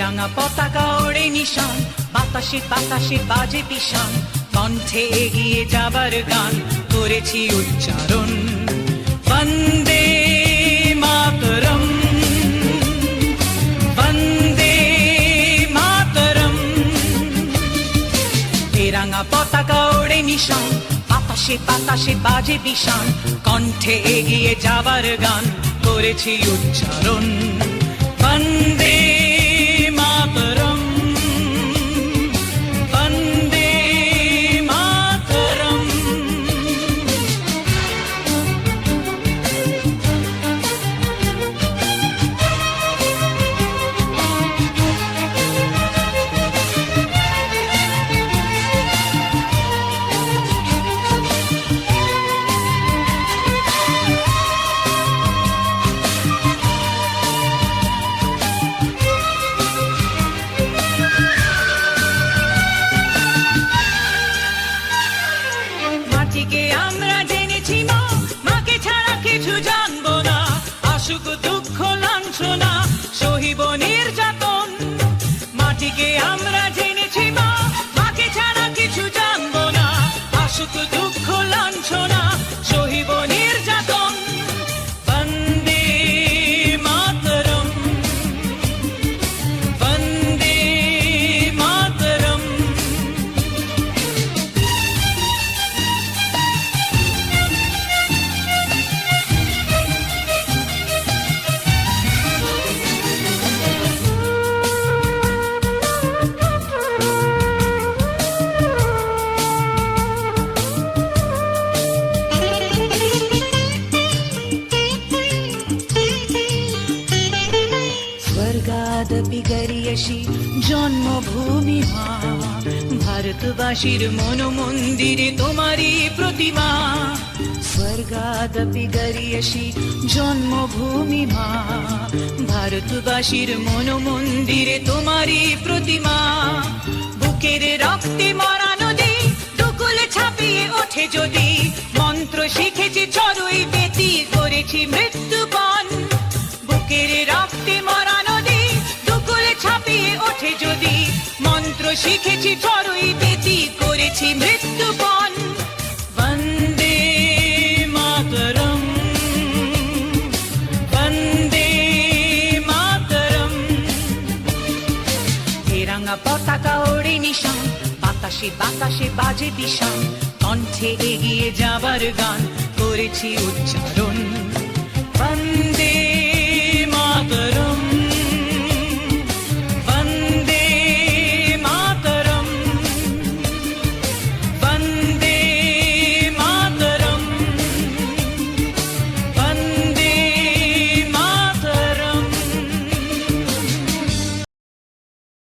রাঙা পতাকা ওড়ে নিশান, বাতাসে বাতাসে বাজে পিশান, কণ্ঠে এগিয়ে যাবার গান করেছি উচ্চারণ। বন্দে মাতরম, বন্দে মাতরম। এ রাঙা পতাকা ওড়ে নিশান, বাতাসে বাতাসে বাজে পিশান, কণ্ঠে এগিয়ে যাবার গান করেছি উচ্চারণ। বন্দে মাতরম, বন্দে মাতরম। মাটিকে আমরা জেনেছি মা, মাকে ছাড়া কিছু জানবো না। আসুক দুঃখ লাঞ্ছনা, সহিব নির্যাতন। মাটিকে আমরা জেনেছি মা, মাকে ছাড়া কিছু জানবো না। আসুক দুঃখ লাঞ্ছনা, সহিব নির্যাতন। বন্দে মাতরম, বন্দে মাতরম। স্বর্গাদপি গরিয়সী জন্মভূমি মা, ভারতবাসীর মন মন্দিরে তোমারই প্রতিমা। স্বর্গাদপি গরিয়সী জন্মভূমি মা, ভারতবাসীর মন মন্দিরে তোমারই প্রতিমা। বুকের রক্তে মরা নদী, দুকুল ছাপিয়ে ওঠে যদি, মন্ত্র শিখেছি চড়ুই বেতি, করেছি মৃত্যুপণ। বুকের রক্তে মরা নদী, দুকুল ছাপিয়ে ওঠে যদি, মন্ত্র শিখেছি চড়ুই বেতি, করেছি মৃত্যুপণ। বন্দে মাতরম, বন্দে মাতরম। এ রাঙা পতাকা ওড়ে নিশান, বাতাসে বাতাসে বাজে পিশান, কণ্ঠে এগিয়ে যাবার গান করেছি উচ্চারণ। বন্দে